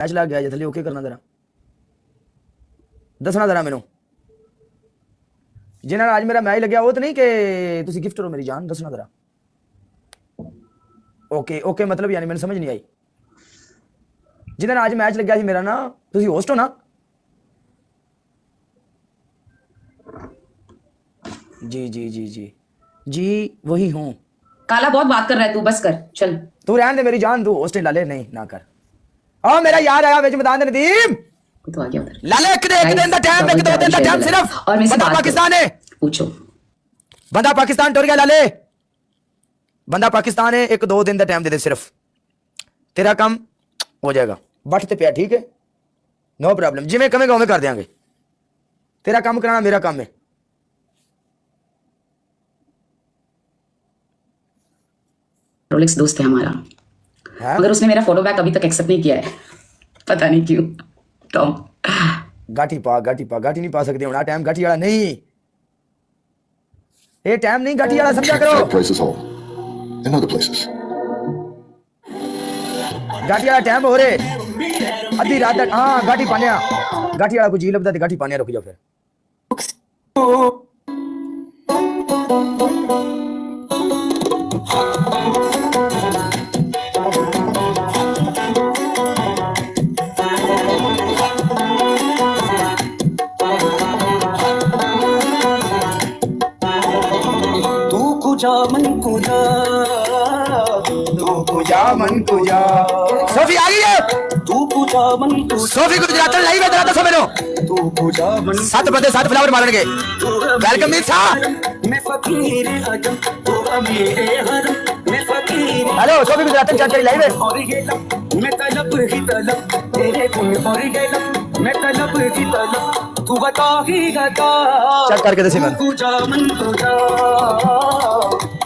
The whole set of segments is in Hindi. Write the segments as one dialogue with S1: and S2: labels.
S1: मैच लग गया थले ओके करना जरा दसना जरा मैनू जिन्होंने आज मेरा मैच लग्या वो तो नहीं कि तुसी गिफ्ट हो मेरी जान दसना जरा ओके ओके मतलब यानी मैंने समझ नहीं आई जिन्होंने आज मैच लग्या मेरा ना तुसी होस्ट हो ना जी जी जी जी जी वही हूँ
S2: काला बहुत बात कर रहा है तू बस कर चल
S1: तू रहने दे मेरी जान तू होस्ट लाले नहीं ना कर ओ मेरा यार आया विच मैदान दे नदीम
S2: तो आ गया उधर
S1: लाले एक दिन दा टाइम एक दो दिन दा टाइम सिर्फ
S2: और मेरे से
S1: बंदा
S2: बात
S1: पाकिस्तान है
S2: पूछो
S1: बंदा पाकिस्तान टुर गया लाले बंदा पाकिस्तान है एक दो दिन दा टाइम दे दे सिर्फ तेरा काम हो जाएगा बट ते पिया ठीक है नो प्रॉब्लम जिवें कहेगा उवें कर देंगे तेरा काम कराना मेरा काम है
S2: रोलेक्स दोस्त है हमारा
S1: हाँ?
S2: मगर उसने मेरा फोटो बैक अभी तक एक्सेप्ट नहीं किया है पता नहीं क्यों टॉम
S1: गाठी नहीं पा सकते होना टाइम गाठी वाला नहीं ये टाइम नहीं गाठी वाला समझा करो
S3: places all in other places.
S1: गाठी वाला टाइम हो रे अद्धी रात तक हाँ गाठी पाने गाठी वाला कुछ जी लबदा ते गाठी पाने रुक जाओ फिर मन कुजा सोफी आ गई है सोफी गुजरात लाइव है जरा दसो मेनू 7 बंदे 7 फ्लावर मारनगे वेलकम मीर सा हेलो सोफी गुजरात चैट कर लाइव है मैं तलब ही तलब तेरे गुण और गलत मैं तलब ही तलब तू बता ही गता चेक करके दे सिमन मन कुजा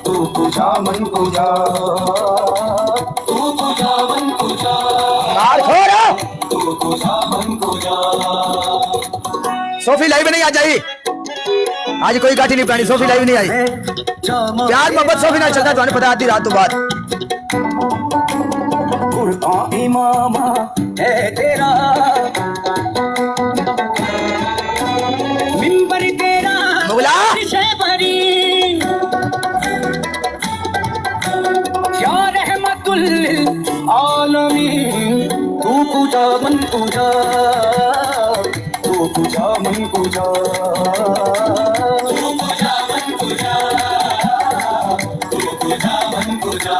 S1: तू कुजा मन कुजा सोफी लाइव नहीं आ जाई आज कोई गाठी नहीं पानी सोफी लाइव नहीं आई प्यार मोहब्बत सोफी ना चलता तुम्हें पता आधी रात तो बाद मामा है तेरा मिंबर तेरा मुगला या रहमतुल आलमीन तू पूजा मन पूजा तू पूजा मन पूजा तू पूजा मन पूजा तू पूजा मन पूजा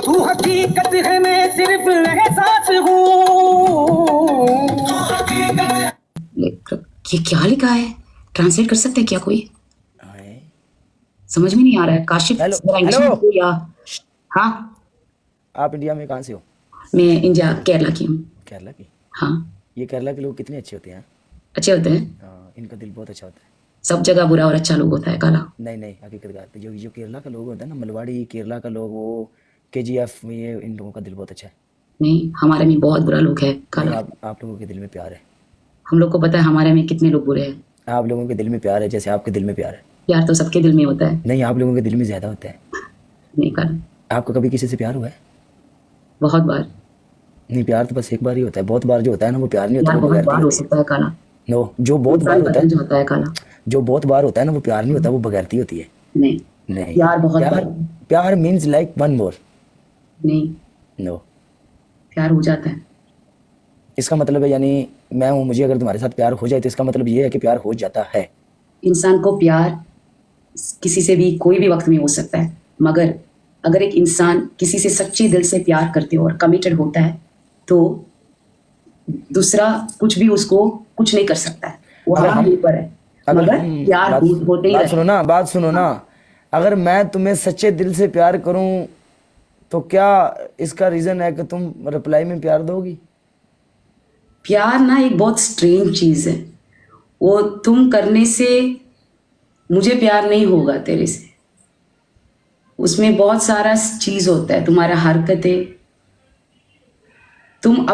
S1: तू हकीकत है मैं सिर्फ एहसास हूँ
S2: ये क्या लिखा है ट्रांसलेट कर सकते हैं क्या कोई समझ में नहीं आ रहा है काशिफ जरा इंग्लिश में बोलो या हाँ
S1: आप इंडिया में कहाँ से हो
S2: मैं इंडिया केरला की हूँ
S1: केरला की
S2: हाँ
S1: ये केरला के लोग कितने अच्छे होते हैं
S2: अच्छे होते हैं
S1: हाँ इनका दिल बहुत अच्छा होता है
S2: सब जगह बुरा और अच्छा लोग होता है काला
S1: नहीं हकीकत बात जो केरला का लोग होता है ना मलवाड़ी केरला का लोग वो KGF में ये इन लोगों का दिल बहुत अच्छा है
S2: नहीं हमारे में बहुत बुरा लोग है काला
S1: आप लोगों के दिल में प्यार है
S2: हम लोग को पता है हमारे में कितने लोग बुरे हैं
S1: आप लोगों के दिल में प्यार है जैसे आपके दिल में प्यार है
S2: प्यार तो सबके दिल में होता है
S1: नहीं आप लोगों के दिल में ज्यादा होता है
S2: नहीं काला
S1: आपको कभी किसी से प्यार हुआ है
S2: बहुत बार
S1: नहीं प्यार तो बस एक बार ही होता है बहुत बार जो होता है ना वो प्यार नहीं होता
S2: बहुत बार हो सकता है काला
S1: नो जो बहुत बार होता है
S2: जो होता है काला
S1: जो बहुत बार होता है ना वो प्यार नहीं होता वो बगैरती होती है
S2: नहीं प्यार बहुत बार
S1: प्यार मींस लाइक वन मोर
S2: नहीं
S1: नो
S2: प्यार हो जाता है
S1: इसका मतलब है यानी मैं हूँ मुझे अगर तुम्हारे साथ प्यार हो जाए तो इसका मतलब ये है कि प्यार हो जाता है
S2: इंसान को प्यार किसी से भी कोई भी वक्त में हो सकता है मगर अगर एक इंसान किसी से सच्चे दिल से प्यार करते हो और कमिटेड होता है तो दूसरा कुछ भी उसको कुछ नहीं कर सकता है वो हराम ऊपर है मगर प्यार होते ही
S1: बात सुनो ना अगर मैं तुम्हें सच्चे दिल से प्यार करूं तो क्या इसका रीजन है कि तुम रिप्लाई में प्यार दोगी
S2: प्यार ना एक बहुत स्ट्रेंज चीज है वो तुम करने से मुझे प्यार नहीं होगा तेरे से उसमें बहुत सारा चीज होता है तुम्हारा हरकतें तुम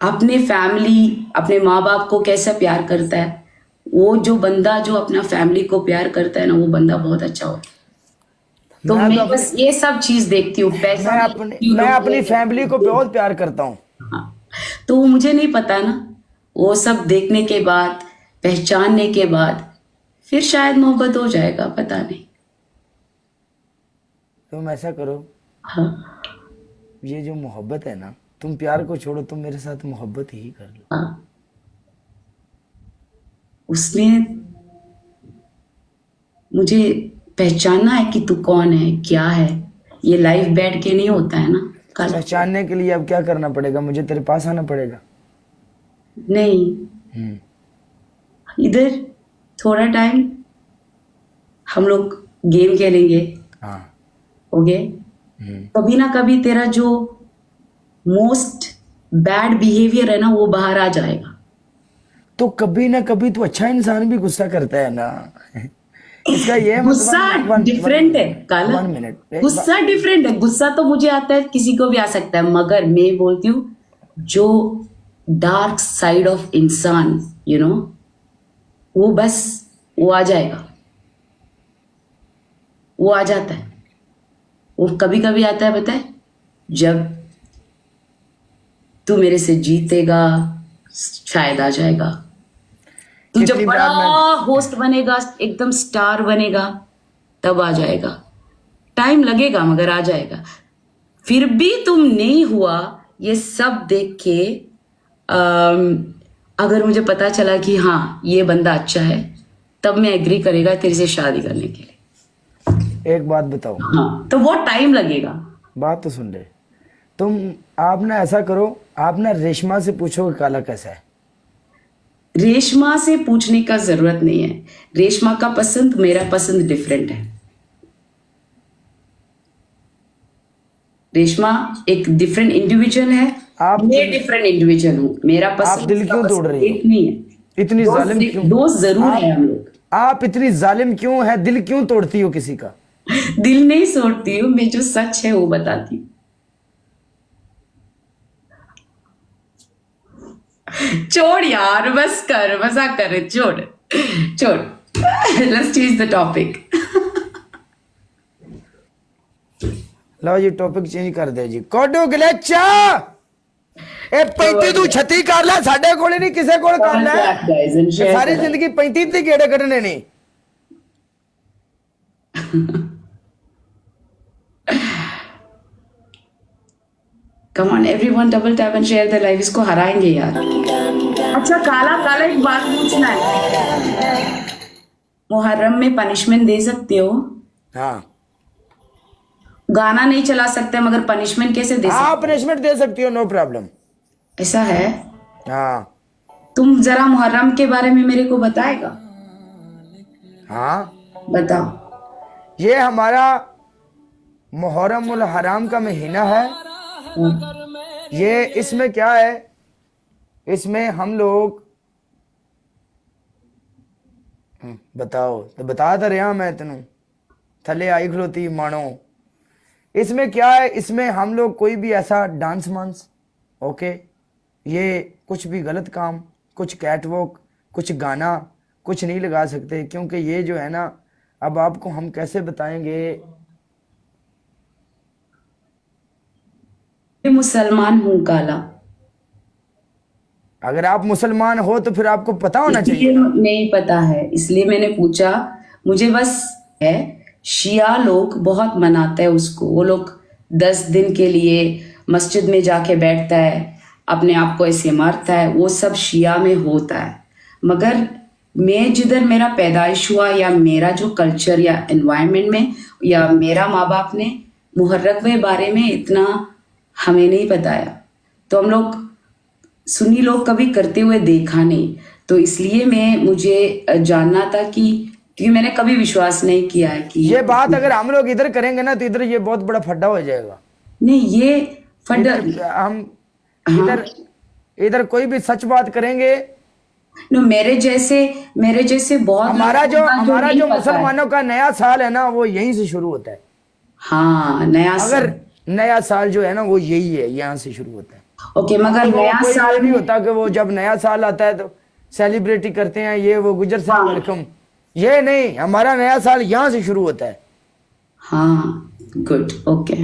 S2: अपने फैमिली अपने माँ बाप को कैसा प्यार करता है वो जो बंदा जो अपना फैमिली को प्यार करता है ना वो बंदा बहुत अच्छा होता है तो
S4: मैं
S2: मैं
S4: तो
S2: बस ये सब चीज देखती हूँ, पैसा
S4: मैं अपनी फैमिली को बहुत प्यार करता हूँ।
S2: हाँ, तो वो मुझे नहीं पता ना, वो सब देखने के बाद, पहचानने के बाद फिर शायद मोहब्बत हो जाएगा, पता नहीं।
S4: तुम ऐसा करो,
S2: हाँ
S4: ये जो मोहब्बत है ना, तुम प्यार को छोड़ो, तुम मेरे साथ मोहब्बत ही कर लो।
S2: हाँ, उसमें मुझे पहचानना है कि तू कौन है, क्या है। ये लाइफ बैठ के नहीं होता है ना कल।
S4: पहचानने के लिए अब क्या करना पड़ेगा? मुझे तेरे पास आना पड़ेगा।
S2: नहीं, इधर थोड़ा टाइम हम लोग गेम खेलेंगे,
S4: हाँ।
S2: ओके? कभी ना कभी तेरा जो मोस्ट बैड बिहेवियर है ना, वो बाहर आ जाएगा।
S4: तो कभी ना कभी तो अच्छा इंसान भी गुस्सा करता है ना। इसका ये
S2: गुस्सा डिफरेंट है काला,
S4: 1 मिनट।
S2: गुस्सा डिफरेंट है। गुस्सा तो मुझे आता है, किसी को भी आ सकता है, मगर मैं बोलती हूँ जो डार्क साइड ऑफ इंसान, यू नो, वो बस वो आ जाएगा, वो आ जाता है। वो कभी कभी आता है, पता है, जब तू मेरे से जीतेगा शायद आ जाएगा। तू जब
S4: कितनी
S2: बड़ा
S4: बार
S2: होस्ट बनेगा, एकदम स्टार बनेगा, तब आ जाएगा। टाइम लगेगा मगर आ जाएगा। फिर भी तुम नहीं हुआ, ये सब देख के अगर मुझे पता चला कि हाँ ये बंदा अच्छा है, तब मैं एग्री करेगा तेरे से शादी करने के लिए।
S4: एक बात बताओ।
S2: हाँ, तो बहुत टाइम लगेगा।
S4: बात तो सुन ले। आप ना ऐसा करो, आप ना रेशमा से पूछो कि काला कैसा है।
S2: रेशमा से पूछने का जरूरत नहीं है। रेशमा का पसंद, मेरा पसंद डिफरेंट है। रेशमा एक डिफरेंट इंडिविजुअल है, मैं डिफरेंट इंडिविजुअल हूँ। मेरा पसंद,
S4: आप दिल क्यों तोड़ रही हो?
S2: एक नहीं है।
S4: इतनी जालिम क्यों?
S2: दोस्त जरूर है हम लोग।
S4: आप इतनी जालिम क्यों है? दिल क्यों तोड़ती हो किसी का?
S2: दिल नहीं तोड़ती हूँ मैं, जो सच है वो बताती हूँ। छोड़ यार, बस कर, मजाक कर, छोड़ छोड़। Let's change the topic.
S4: लो जी, टॉपिक चेंज कर दे जी। कोडू गलेचा ए 35 तू 36 कर ले, साडे कोल नहीं किसे कोल कर ले। सारी जिंदगी 35 ते गेड़े कटने नहीं।
S2: Come on everyone, double tap and share the live. इसको हराएंगे यार। अच्छा काला काला, एक बात पूछना है, मुहर्रम में पनिशमेंट दे सकते हो?
S4: हाँ,
S2: गाना नहीं चला सकते मगर पनिशमेंट कैसे दे सकते?
S4: हाँ पनिशमेंट दे सकती हो, नो प्रॉब्लम।
S2: ऐसा है?
S4: हाँ
S2: तुम जरा मुहर्रम के बारे में मेरे को बताएगा?
S4: हाँ,
S2: बताओ।
S4: ये हमारा मुहर्रम उल हराम का महीना है। ये इसमें क्या है, इसमें हम लोग बताओ तो बता तो रहा मैं तेनू, थले आई खलोती मानो। इसमें क्या है, इसमें हम लोग कोई भी ऐसा डांस मांस, ओके, ये कुछ भी गलत काम, कुछ कैटवॉक, कुछ गाना, कुछ नहीं लगा सकते, क्योंकि ये जो है ना, अब आपको हम कैसे बताएंगे।
S2: मैं मुसलमान हूँ काला।
S4: अगर आप मुसलमान हो तो फिर आपको पता होना चाहिए।
S2: नहीं पता है, इसलिए मैंने पूछा। मुझे बस है, शिया लोग बहुत मनाते हैं उसको। वो लोग 10 दिन के लिए मस्जिद में जाके बैठता है, अपने आप को ऐसे मारता है, वो सब शिया में होता है। मगर मैं जिधर मेरा पैदाइश हुआ, या मेरा जो कल्चर या एनवायरनमेंट में, या मेरा माँ बाप ने मुहर्रम के बारे में इतना हमें नहीं बताया। तो हम लोग सुन्नी लोग कभी करते हुए देखा नहीं, तो इसलिए मुझे जानना था कि, क्योंकि मैंने कभी विश्वास नहीं किया है कि
S4: ये बात अगर हम लोग इधर करेंगे ना, तो इधर ये बहुत बड़ा फड्डा हो जाएगा।
S2: नहीं, ये फड्डा
S4: हम इधर कोई भी सच बात करेंगे।
S2: नो, मेरे जैसे बहुत
S4: हमारा
S2: नहीं
S4: जो
S2: पता है।
S4: मुसलमानों का नया साल है ना, वो यहीं से शुरू होता है।
S2: हाँ,
S4: अगर नया साल जो है ना, वो यही है, यहाँ से शुरू होता है।
S2: ओके, मगर नया
S4: कोई
S2: साल
S4: नहीं होता कि वो जब नया साल आता है तो सेलिब्रेटी करते हैं, ये वो गुजर साहब वेलकम, ये नहीं, हमारा नया साल यहाँ से शुरू होता है।
S2: हाँ, गुड, ओके।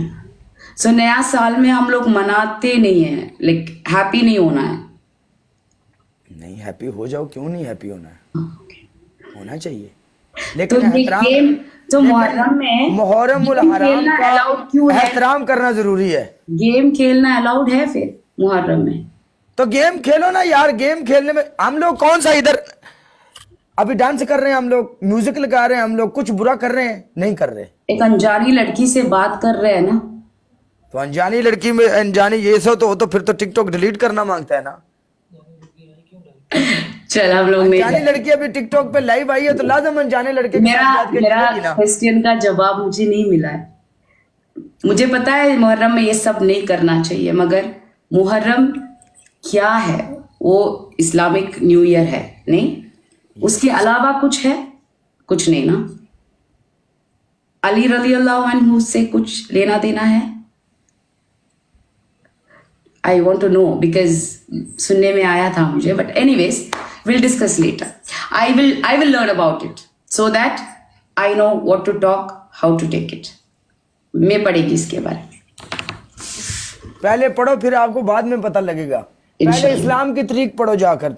S2: सो नया साल में हम लोग मनाते नहीं है, लाइक हैप्पी नहीं होना है।
S4: नहीं हैप्पी हो जाओ, क्यों नहीं हैप्पी होना है, होना चाहिए।
S2: तो
S4: लेकिन
S2: ये
S4: एहतराम,
S2: गेम तो मुहर्रम में
S4: मुहर्रम उल
S2: गेम
S4: हराम
S2: खेलना
S4: का
S2: अलाउड क्यों है?
S4: एहतराम करना जरूरी है।
S2: गेम खेलना अलाउड है फिर मुहर्रम में?
S4: तो गेम खेलो ना यार, गेम खेलने में हम लोग कौन सा इधर अभी डांस कर रहे हैं, हम लोग म्यूजिक लगा रहे हैं, हम लोग कुछ बुरा कर रहे हैं? नहीं कर रहे।
S2: एक अनजानी लड़की से बात कर रहे हैं ना,
S4: तो अनजानी लड़की में अनजानी ये सब तो हो, तो फिर तो टिकटॉक डिलीट करना मांगता है ना।
S2: चल हम लोग
S4: अनजानी
S2: नहीं।
S4: लड़की अभी टिकटॉक पे लाइव आई है तो लाजम अनजाने लड़के के
S2: मेरा
S4: साथ बैठ के
S2: मेरा
S4: खेलेगी ना।
S2: क्वेश्चन का जवाब मुझे नहीं मिला है। मुझे पता है मुहर्रम में ये सब नहीं करना चाहिए, मगर मुहर्रम क्या है? वो इस्लामिक न्यू ईयर है, नहीं उसके अलावा कुछ है? कुछ नहीं ना। अली रज़ी अल्लाह अन्हु से कुछ लेना देना है? I want to know, because सुनने में आया था मुझे, but anyways will discuss later. I will learn about it so that I know what to talk, how to take it. मैं पढ़ेगी इसके बारे में।
S4: पहले पढ़ो, फिर आपको बाद में पता लगेगा। पहले
S2: इंशाअल्लाह।
S4: इस्लाम की तरीक पढ़ो जाकर,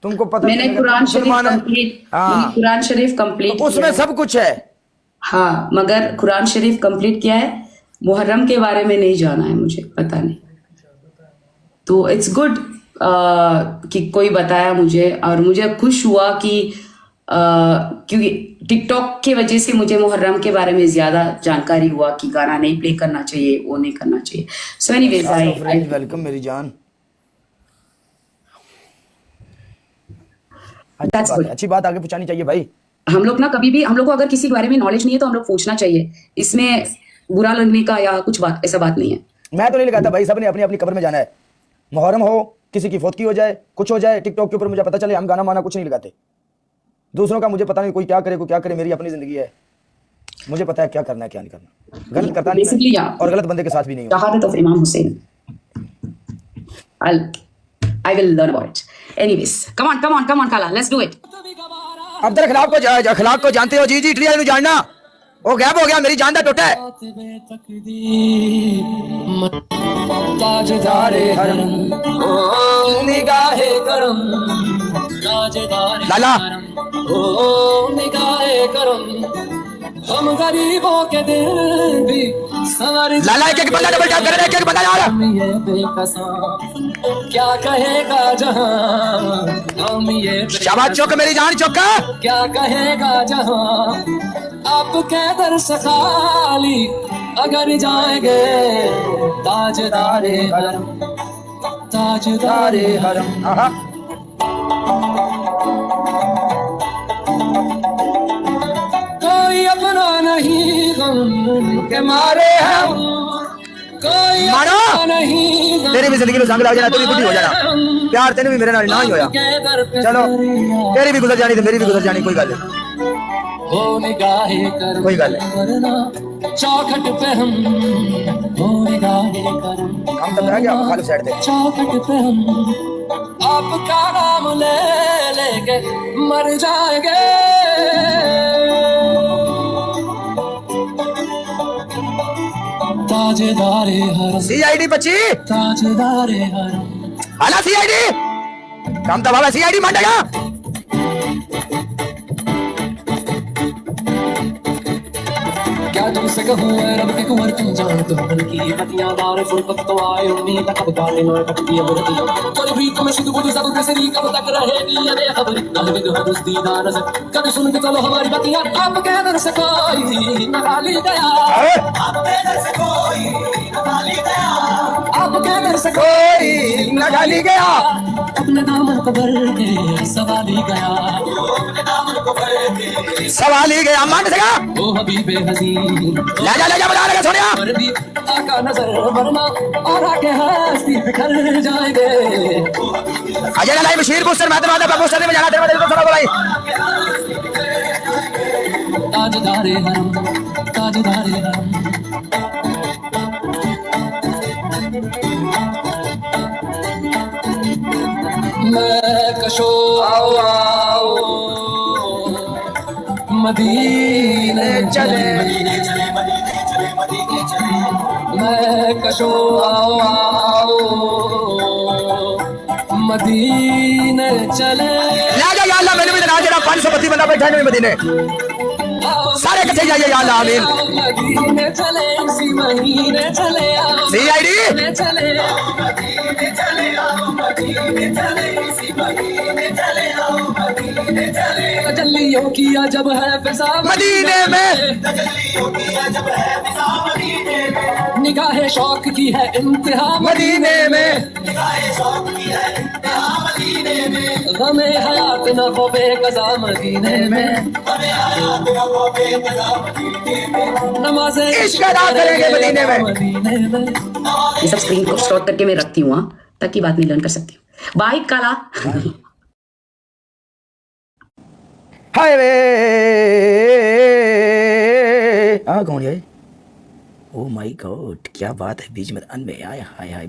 S4: तुमको पता
S2: मैंने
S4: लगेगा
S2: कुरान
S4: तुम
S2: शरीफ
S4: मुसलमान है।
S2: कंप्लीट
S4: हाँ।
S2: मैंने कुरान शरीफ कंप्लीट
S4: तो उसमें सब कुछ है।
S2: हाँ, मगर कुरान शरीफ कंप्लीट किया है, मुहर्रम के बारे में नहीं जाना है मुझे, पता नहीं। तो इट्स गुड कि कोई बताया मुझे, और मुझे खुश हुआ कि क्योंकि टिकटॉक के वजह से मुझे मुहर्रम के बारे में ज्यादा जानकारी हुआ कि गाना नहीं प्ले करना चाहिए, वो नहीं करना चाहिए। सो एनीवेज आई
S4: वेलकम मेरी जान।
S2: That's good.
S4: अच्छी बात आगे पहुंचानी चाहिए भाई।
S2: हम लोग ना कभी भी, हम लोग को अगर किसी के बारे में नॉलेज नहीं है तो हम लोग पूछना चाहिए, इसमें बुरा लगने का या कुछ बात ऐसा बात नहीं है।
S4: मैं तो नहीं लगाता भाई, सबने अपनी अपनी कब्र में जाना है। मुहर्रम हो, किसी की फौतगी हो जाए, कुछ हो जाए, टिकटॉक के ऊपर मुझे पता चले, हम गाना माना कुछ नहीं लगाते। दूसरों का मुझे पता नहीं, कोई क्या करे कोई क्या करे, मेरी अपनी जिंदगी है, मुझे पता है क्या करना है क्या नहीं करना। गलत करता नहीं
S2: Basically,
S4: मैं,
S2: yeah.
S4: और गलत बंदे के साथ भी नहीं हूँ।
S2: शहादत ऑफ इमाम Hussain. I will learn about it. Anyways, come on, Kala, let's do it.
S4: Abdul खिलाफ को जानते हो? जी इटली वाले जानना, वो गैप हो गया, मेरी जान दा टोटा है। ताजदारे हरम ओ निगाहे करम, लाला
S5: ओ निगाहे करम, हम गरीबों के दिल भी संवर
S4: लाला एक बंदा डबल टैप कर रहा है, एक बंदा यार।
S5: ये बेकसां क्या कहेगा जहां, हम ये
S4: शाबाश चौक मेरी जान चौका।
S5: क्या कहेगा जहां, आपके दर से खाली अगर जाएंगे ताजदारे हरम, ताजदारे
S4: हरम। आहा
S5: कोई अपना नहीं गम के मारे हम, कोई
S4: मानो
S5: अपना नहीं गम
S4: तेरी भी जिंदगी में जंग लग जाना, तू भी बुढ़ी हो जाना, प्यार तेने भी मेरे नाल ना ही होया।
S5: के दर पे
S4: चलो तेरी भी गुजर जानी तो मेरी भी गुजर जानी, कोई गल नहीं,
S5: हो निगाहे कर
S4: कोई गल नहीं।
S5: वरना चौखट पे हम, हो निगाहे कर
S4: हम तो रह गया खाली साइड पे।
S5: चौखट पे हम आपका नाम ले लेके मर जाएंगे, ताजदारे हरम,
S4: सीआईडी 25
S5: ताजदारे हरम,
S4: आला सीआईडी काम तो बाबा सीआईडी मांडेगा।
S5: क्या तुमसे कहूँ ऐ रब के कुंवर, तुम जान तुम मन की बतियां दार फुर्कत तो आए उम्मीद कब गाने में कटती है बुरतियां, कोई भी तुम्हें शुद्ध बुद्ध सब कसरी कब तक रहेगी ये खबर, कल भी दो दीदा नजर कभी सुन के चलो हमारी बतियां, आपके दर से कोई न खाली गया, आपके दर से कोई न खाली गया, आपके दर से
S4: कोई न खाली गया,
S5: अपने दामन को भर के सवाली गया, अपने दामन को भर के
S4: सवाल ही गया मान सका।
S5: ओ हबीबे हसीन
S4: ले जा बता लगा सोनिया।
S5: पर भी आका नजर वरना और आके हस्ती बिखर जाएंगे,
S4: अजय लाई बशीर पोस्टर मैं तो पोस्टर में जाना तेरे को भाई।
S5: ताजदारे हरम, ताजदारे हरम, मैं कशो आओ मदीने चले, मैं कशो आओ आओ मदीने चले
S4: ला जा या अल्लाह मैंने भी ना जरा 532 बंदा बैठा है मदीने सारे इकट्ठे जाइए या अल्लाह आमीन
S5: मदीने चले इसी महीने चले आओ
S4: CID
S5: चले तजल्लियों किया जब है फिजा
S4: मदीने में
S5: निगाह शौक की है इंतहा
S4: मदीने में
S5: गमे हयात न हो बेकजा मदीने में नमाज़ें
S4: इश्क अदा करेंगे मदीने में
S5: मदीने में
S2: ये सब स्क्रीन को शॉर्ट करके मैं रखती हूँ ताकि बाद में लर्न कर सकती हूँ। बाय काला।
S4: हाय वे कौन है? ओ माय गॉड क्या बात है बीच में अन में आया हाय हाय